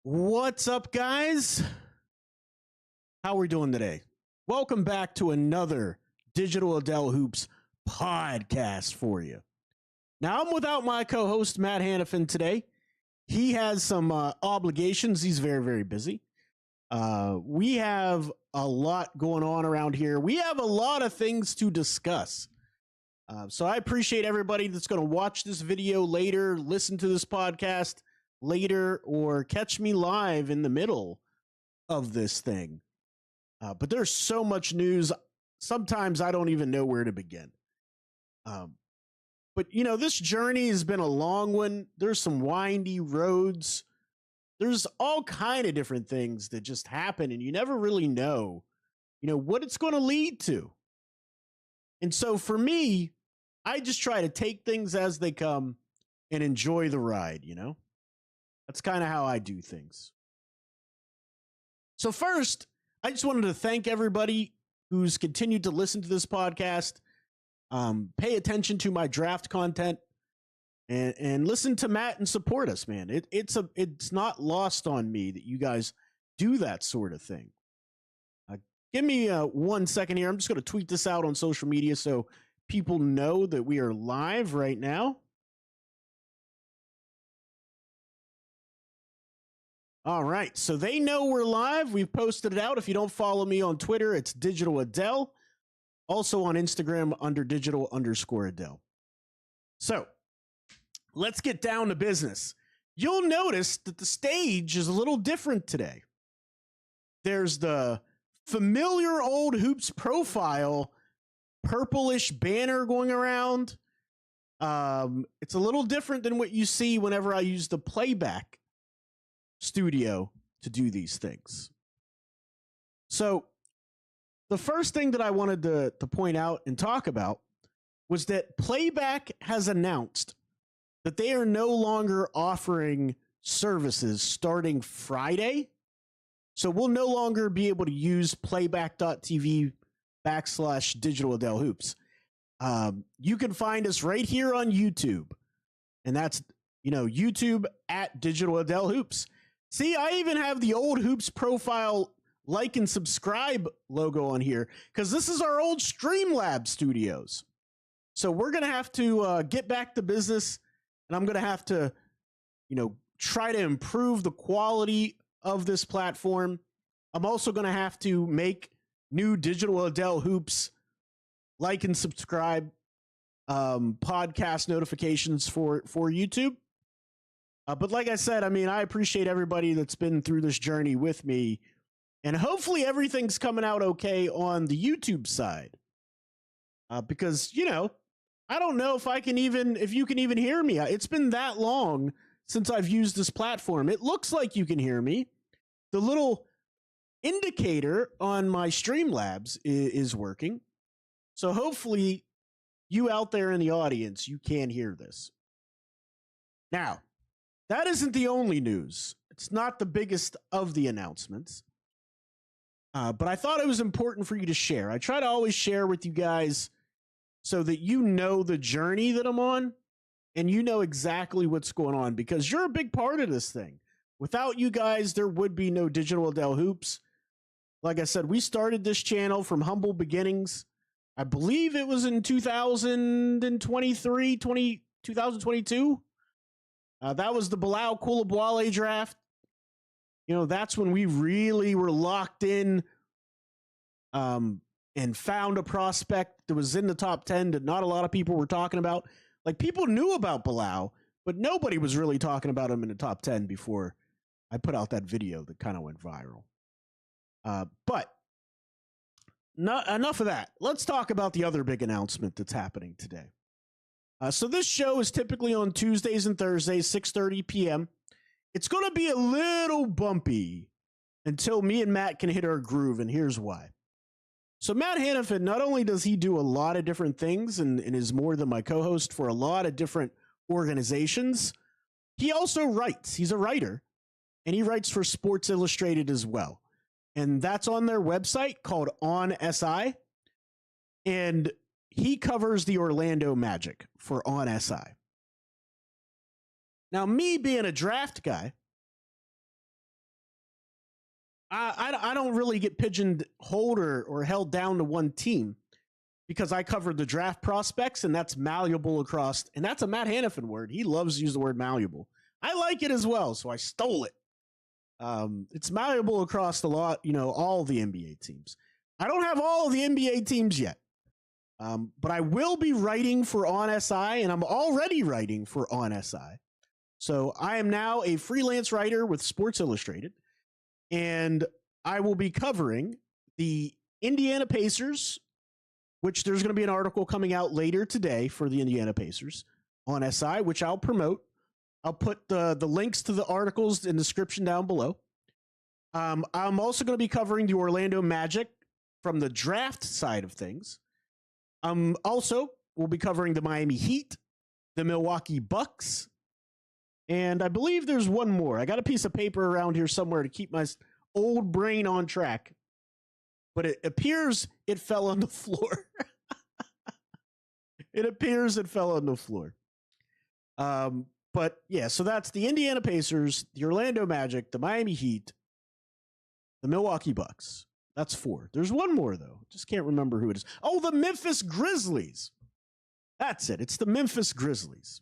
What's up, guys? How are we doing today? Welcome back to another Digital Adel Hoops podcast for you. Now, I'm without my co-host, Matt Hannafin, today. He has some obligations. He's very, very busy. We have a lot going on around here. We have a lot of things to discuss. So I appreciate everybody that's going to watch this video later, listen to this podcast later, or catch me live in the middle of this thing. But there's so much news. Sometimes I don't even know where to begin. But, you know, this journey has been a long one. There's some windy roads. There's all kind of different things that just happen, and you never really know, what it's going to lead to. And so for me, I just try to take things as they come and enjoy the ride, That's kind of how I do things. So first, I just wanted to thank everybody who's continued to listen to this podcast, pay attention to my draft content, and listen to Matt and support us, man. It's not lost on me that you guys do that sort of thing. Give me 1 second here. I'm just going to tweet this out on social media so people know that we are live right now. All right, so they know we're live. We've posted it out. If you don't follow me on Twitter, it's Digital Adel. Also on Instagram under Digital_Adel. So let's get down to business. You'll notice that the stage is a little different today. There's the familiar old Hoops profile, purplish banner going around. It's a little different than what you see whenever I use the playback studio to do these things. So the first thing that I wanted to point out and talk about was that Playback has announced that they are no longer offering services starting Friday. So we'll no longer be able to use playback.tv/Digital Adel Hoops. You can find us right here on YouTube. And that's, YouTube at Digital Adel Hoops. See, I even have the old Hoops profile like and subscribe logo on here because this is our old Streamlab studios. So we're going to have to get back to business, and I'm going to have to, try to improve the quality of this platform. I'm also going to have to make new Digital Adel Hoops like and subscribe podcast notifications for YouTube. But like I said, I appreciate everybody that's been through this journey with me. And hopefully everything's coming out okay on the YouTube side. Because, I don't know if you can even hear me. It's been that long since I've used this platform. It looks like you can hear me. The little indicator on my Streamlabs is working. So hopefully you out there in the audience, you can hear this. Now, that isn't the only news. It's not the biggest of the announcements. But I thought it was important for you to share. I try to always share with you guys so that you know the journey that I'm on and you know exactly what's going on because you're a big part of this thing. Without you guys, there would be no Digital Adel Hoops. Like I said, we started this channel from humble beginnings. I believe it was in 2022. That was the Bilal Koulibaly draft. That's when we really were locked in and found a prospect that was in the top 10 that not a lot of people were talking about. Like, people knew about Bilal, but nobody was really talking about him in the top 10 before I put out that video that kind of went viral. But enough of that. Let's talk about the other big announcement that's happening today. So this show is typically on Tuesdays and Thursdays, 6:30 p.m. It's going to be a little bumpy until me and Matt can hit our groove, and here's why. So Matt Hannafin, not only does he do a lot of different things and is more than my co-host for a lot of different organizations, he also writes. He's a writer, and he writes for Sports Illustrated as well. And that's on their website called On SI. And he covers the Orlando Magic for On SI. Now, me being a draft guy, I don't really get pigeonholed or held down to one team because I covered the draft prospects, and that's malleable across. And that's a Matt Hannafin word. He loves to use the word malleable. I like it as well, so I stole it. It's malleable across the lot, all the NBA teams. I don't have all of the NBA teams yet, but I will be writing for On SI, and I'm already writing for On SI. So I am now a freelance writer with Sports Illustrated, and I will be covering the Indiana Pacers, which there's going to be an article coming out later today for the Indiana Pacers on SI, which I'll promote. I'll put the links to the articles in the description down below. I'm also going to be covering the Orlando Magic from the draft side of things. Also, we'll be covering the Miami Heat, the Milwaukee Bucks, and I believe there's one more. I got a piece of paper around here somewhere to keep my old brain on track, but it appears it fell on the floor. It appears it fell on the floor. But yeah, so that's the Indiana Pacers, the Orlando Magic, the Miami Heat, the Milwaukee Bucks. That's 4. There's one more, though. Just can't remember who it is. Oh, the Memphis Grizzlies. That's it. It's the Memphis Grizzlies.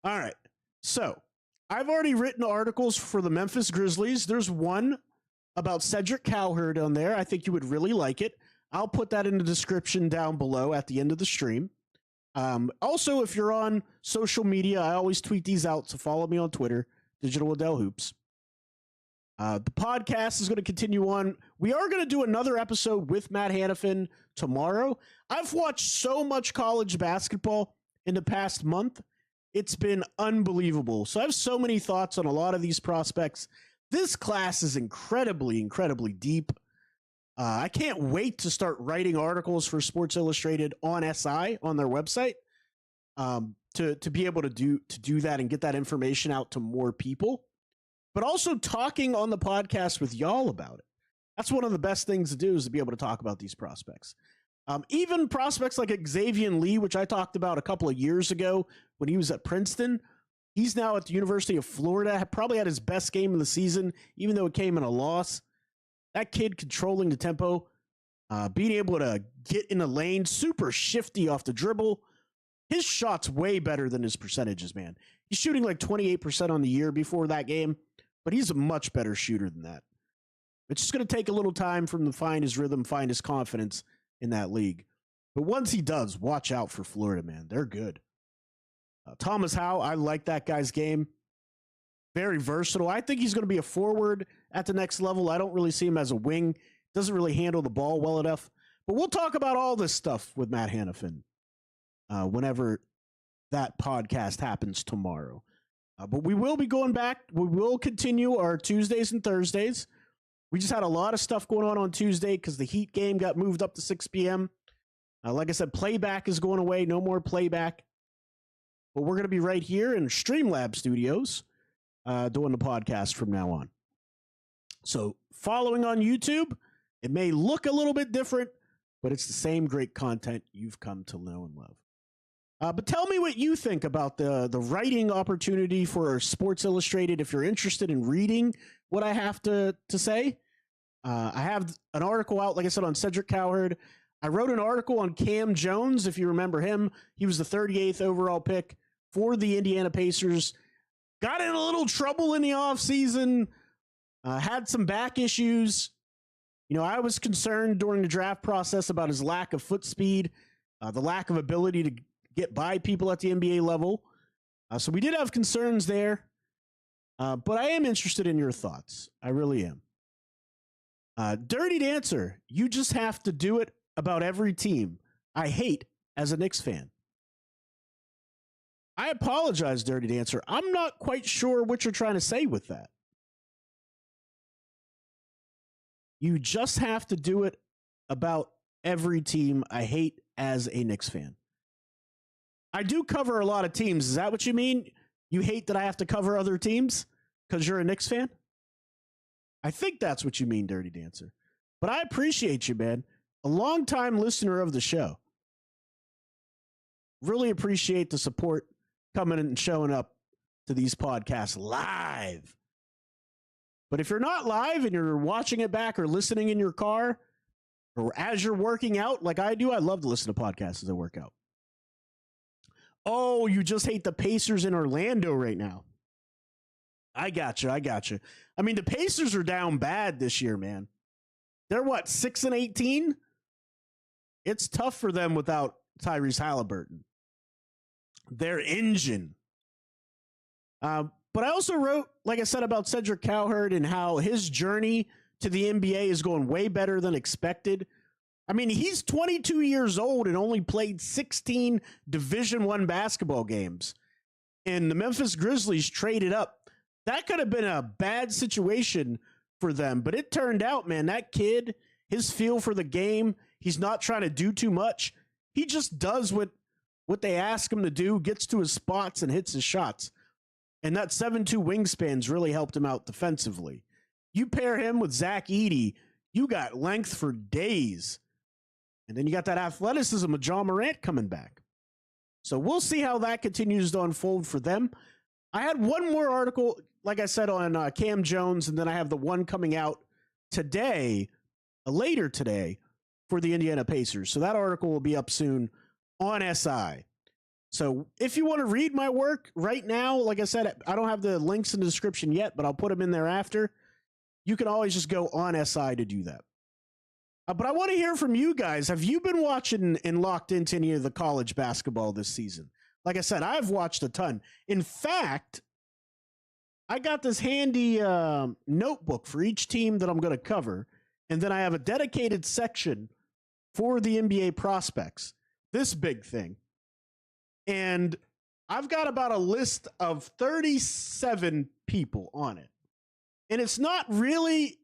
All right. So I've already written articles for the Memphis Grizzlies. There's one about Cedric Cowherd on there. I think you would really like it. I'll put that in the description down below at the end of the stream. Also, if you're on social media, I always tweet these out, so follow me on Twitter, Digital Adel Hoops. The podcast is going to continue on. We are going to do another episode with Matt Hannafin tomorrow. I've watched so much college basketball in the past month. It's been unbelievable. So I have so many thoughts on a lot of these prospects. This class is incredibly, incredibly deep. I can't wait to start writing articles for Sports Illustrated on SI on their website to be able to do that and get that information out to more people, but also talking on the podcast with y'all about it. That's one of the best things to do, is to be able to talk about these prospects. Even prospects like Xavier Lee, which I talked about a couple of years ago when he was at Princeton. He's now at the University of Florida, probably had his best game of the season, even though it came in a loss. That kid controlling the tempo, being able to get in the lane, super shifty off the dribble. His shot's way better than his percentages, man. He's shooting like 28% on the year before that game, but he's a much better shooter than that. It's just going to take a little time for him to find his rhythm, find his confidence in that league. But once he does, watch out for Florida, man. They're good. Thomas Howe, I like that guy's game. Very versatile. I think he's going to be a forward at the next level. I don't really see him as a wing. Doesn't really handle the ball well enough. But we'll talk about all this stuff with Matt Hannafin whenever that podcast happens tomorrow. But we will be going back. We will continue our Tuesdays and Thursdays. We just had a lot of stuff going on Tuesday because the Heat game got moved up to 6 p.m. Like I said, playback is going away. No more playback. But we're going to be right here in Streamlab Studios doing the podcast from now on. So following on YouTube, it may look a little bit different, but it's the same great content you've come to know and love. But tell me what you think about the writing opportunity for Sports Illustrated. If you're interested in reading what I have to say, I have an article out, like I said, on Cedric Cowherd. I wrote an article on Cam Jones, if you remember him. He was the 38th overall pick for the Indiana Pacers. Got in a little trouble in the offseason, had some back issues. I was concerned during the draft process about his lack of foot speed, the lack of ability to get by people at the NBA level. So we did have concerns there. But I am interested in your thoughts. I really am. Dirty Dancer, you just have to do it about every team I hate as a Knicks fan. I apologize, Dirty Dancer. I'm not quite sure what you're trying to say with that. You just have to do it about every team I hate as a Knicks fan. I do cover a lot of teams. Is that what you mean? You hate that I have to cover other teams because you're a Knicks fan? I think that's what you mean, Dirty Dancer. But I appreciate you, man. A longtime listener of the show. Really appreciate the support coming and showing up to these podcasts live. But if you're not live and you're watching it back or listening in your car or as you're working out like I do, I love to listen to podcasts as I work out. Oh, you just hate the Pacers in Orlando right now. I got you. I mean, the Pacers are down bad this year, man. They're what, 6-18? It's tough for them without Tyrese Halliburton. Their engine. But I also wrote, like I said, about Cedric Cowherd and how his journey to the NBA is going way better than expected. I mean, he's 22 years old and only played 16 Division I basketball games. And the Memphis Grizzlies traded up. That could have been a bad situation for them. But it turned out, man, that kid, his feel for the game, he's not trying to do too much. He just does what they ask him to do, gets to his spots and hits his shots. And that 7'2" wingspan's really helped him out defensively. You pair him with Zach Edey, you got length for days. And then you got that athleticism of John Morant coming back. So we'll see how that continues to unfold for them. I had one more article, like I said, on Cam Jones, and then I have the one coming out today, later today, for the Indiana Pacers. So that article will be up soon on SI. So if you want to read my work right now, like I said, I don't have the links in the description yet, but I'll put them in there after. You can always just go on SI to do that. But I want to hear from you guys. Have you been watching and locked into any of the college basketball this season? Like I said, I've watched a ton. In fact, I got this handy notebook for each team that I'm going to cover. And then I have a dedicated section for the NBA prospects. This big thing. And I've got about a list of 37 people on it. And it's not really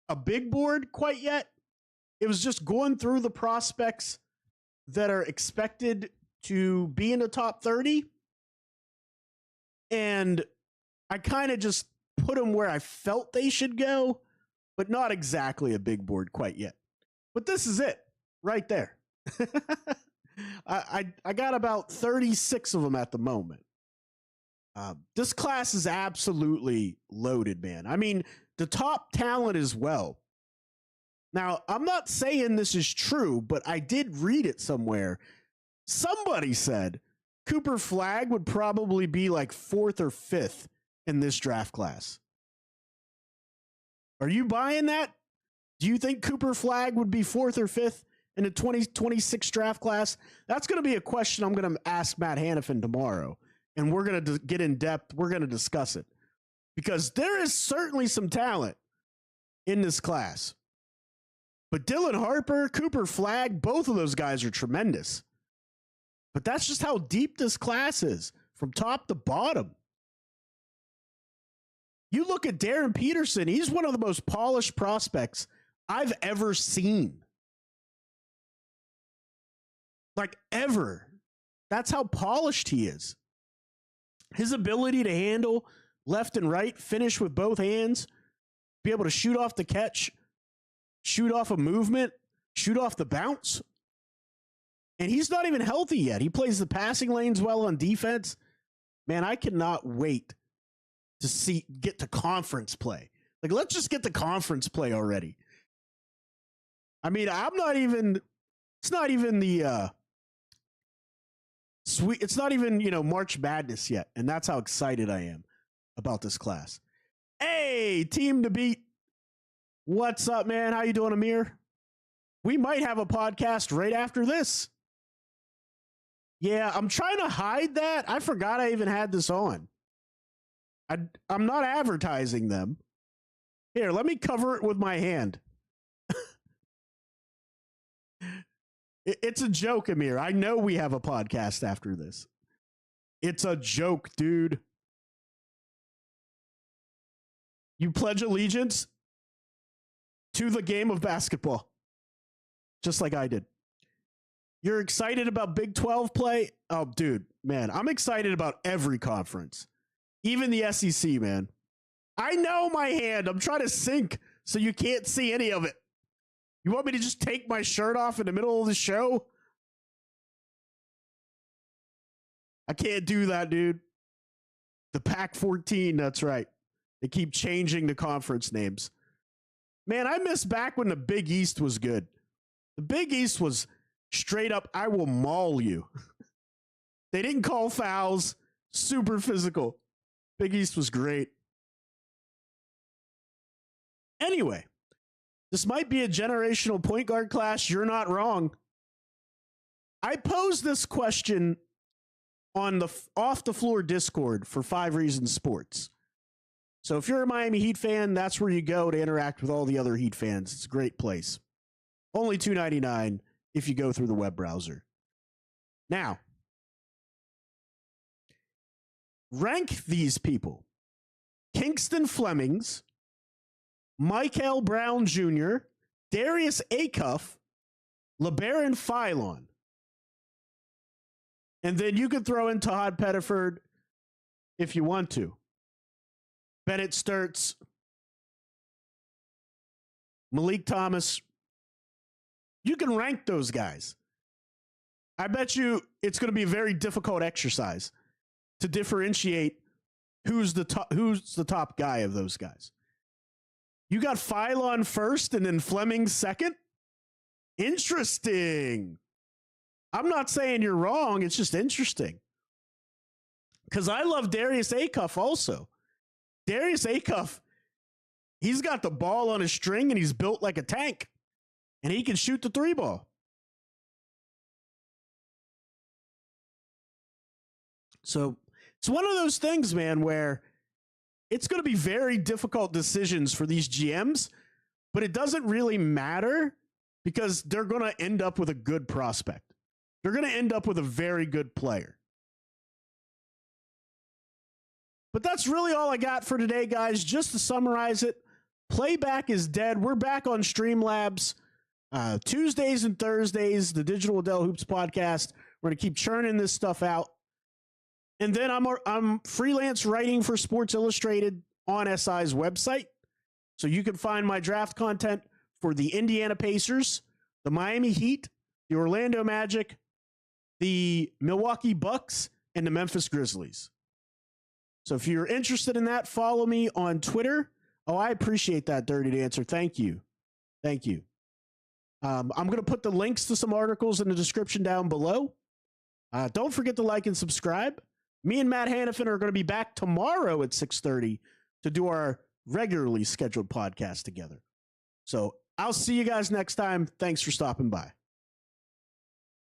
a big board quite yet. It was just going through the prospects that are expected to be in the top 30. And I kind of just put them where I felt they should go, but not exactly a big board quite yet. But this is it right there. I got about 36 of them at the moment. This class is absolutely loaded, man. I mean, the top talent as well. Now, I'm not saying this is true, but I did read it somewhere. Somebody said Cooper Flagg would probably be like 4th or 5th in this draft class. Are you buying that? Do you think Cooper Flagg would be 4th or 5th in the 2026 draft class? That's going to be a question I'm going to ask Matt Hannafin tomorrow, and we're going to get in depth. We're going to discuss it because there is certainly some talent in this class. But Dylan Harper, Cooper Flagg, both of those guys are tremendous. But that's just how deep this class is, from top to bottom. You look at Darren Peterson, he's one of the most polished prospects I've ever seen. Like, ever. That's how polished he is. His ability to handle left and right, finish with both hands, be able to shoot off the catch, shoot off a movement, shoot off the bounce. And he's not even healthy yet. He plays the passing lanes well on defense. Man, I cannot wait to get to conference play. Like, let's just get to conference play already. I mean, it's not even the it's not even, March Madness yet. And that's how excited I am about this class. Hey, team to beat. What's up, man? How you doing, Amir? We might have a podcast right after this. Yeah, I'm trying to hide that. I forgot I even had this on. I'm not advertising them. Here, let me cover it with my hand. It's a joke, Amir. I know we have a podcast after this. It's a joke, dude. You pledge allegiance to the game of basketball, just like I did. You're excited about Big 12 play? Oh, dude, man, I'm excited about every conference, even the SEC, man. I know my hand. I'm trying to sync so you can't see any of it. You want me to just take my shirt off in the middle of the show? I can't do that, dude. The Pac-14, that's right. They keep changing the conference names. Man, I miss back when the Big East was good. The Big East was straight up, I will maul you. They didn't call fouls, super physical. Big East was great. Anyway, this might be a generational point guard class. You're not wrong. I posed this question on the Off the Floor Discord for 5 Reasons Sports. So if you're a Miami Heat fan, that's where you go to interact with all the other Heat fans. It's a great place. Only $2.99 if you go through the web browser. Now, rank these people. Kingston Flemings, Michael Brown Jr., Darius Acuff, LeBaron Philon. And then you could throw in Todd Pettiford if you want to. Bennett Sturts, Malik Thomas. You can rank those guys. I bet you it's going to be a very difficult exercise to differentiate who's the top guy of those guys. You got Philon first and then Fleming second? Interesting. I'm not saying you're wrong. It's just interesting. Because I love Darius Acuff also. Darius Acuff, he's got the ball on his string and he's built like a tank. And he can shoot the 3 ball. So it's one of those things, man, where it's going to be very difficult decisions for these GMs, but it doesn't really matter because they're going to end up with a good prospect. They're going to end up with a very good player. But that's really all I got for today, guys. Just to summarize it, playback is dead. We're back on Streamlabs Tuesdays and Thursdays, the Digital Adel Hoops podcast. We're going to keep churning this stuff out. And then I'm freelance writing for Sports Illustrated on SI's website. So you can find my draft content for the Indiana Pacers, the Miami Heat, the Orlando Magic, the Milwaukee Bucks, and the Memphis Grizzlies. So if you're interested in that, follow me on Twitter. Oh, I appreciate that, Dirty Dancer. Thank you. Thank you. I'm going to put the links to some articles in the description down below. Don't forget to like and subscribe. Me and Matt Hannafin are going to be back tomorrow at 6:30 to do our regularly scheduled podcast together. So I'll see you guys next time. Thanks for stopping by.